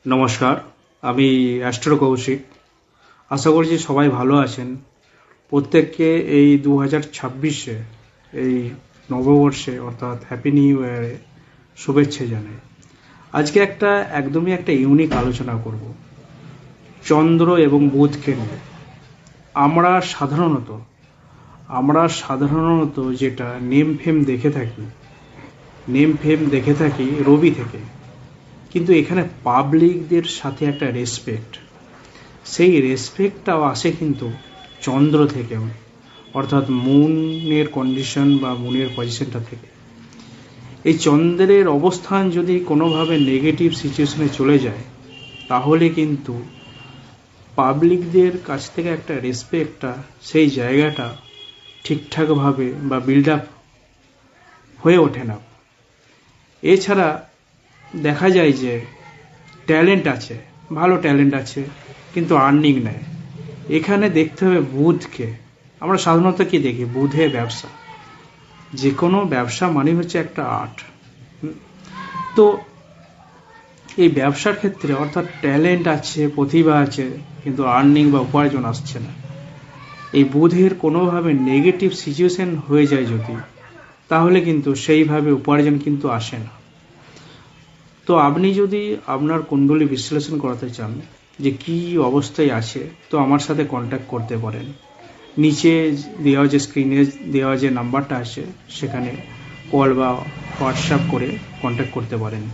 নমস্কার, আমি অ্যাস্ট্রো কৌশিক। আশা করছি সবাই ভালো আছেন। প্রত্যেককে এই 2026-এ এই নববর্ষে অর্থাৎ হ্যাপি নিউ ইয়ারে শুভেচ্ছা জানাই। আজকে একদমই একটা ইউনিক আলোচনা করব চন্দ্র এবং বুধকে নিয়ে। আমরা সাধারণত যেটা নেম ফেম দেখে থাকি রবি থেকে, কিন্তু এখানে পাবলিকদের সাথে একটা রেসপেক্ট, সেই রেসপেক্টটাও আসে কিন্তু চন্দ্র থেকেও, অর্থাৎ মুনের কন্ডিশন বা মুনের পজিশনটা থেকে। এই চন্দ্রের অবস্থান যদি কোনোভাবে নেগেটিভ সিচুয়েশনে চলে যায়, তাহলে কিন্তু পাবলিকদের কাছ থেকে একটা রেসপেক্টটা, সেই জায়গাটা ঠিকঠাকভাবে বা বিল্ড আপ হয়ে ওঠে না। এছাড়া দেখা যায় যে ট্যালেন্ট আছে, ভালো ট্যালেন্ট আছে, কিন্তু আর্নিং নেই। এখানে দেখতে হবে বুধকে। আমরা সাধারণত কি দেখি, বুধের ব্যবসা। যে কোনো ব্যবসা মানে হচ্ছে একটা আর্ট। তো এই ব্যবসার ক্ষেত্রে অর্থাৎ ট্যালেন্ট আছে, প্রতিভা আছে, কিন্তু আর্নিং বা উপার্জন আসছে না। এই বুধের কোনোভাবে নেগেটিভ সিচুয়েশন হয়ে যায় যদি, তাহলে কিন্তু সেইভাবে উপার্জন কিন্তু আসে না। তো আপনি যদি আপনার কুণ্ডলী বিশ্লেষণ করাতে চান যে কি অবস্থায় আছে, তো আমার সাথে কন্ট্যাক্ট করতে পারেন। নিচে দেওয়া যে স্ক্রিনে দেওয়া যে নাম্বারটা আছে, সেখানে কল বা হোয়াটসঅ্যাপ করে কন্ট্যাক্ট করতে পারেন।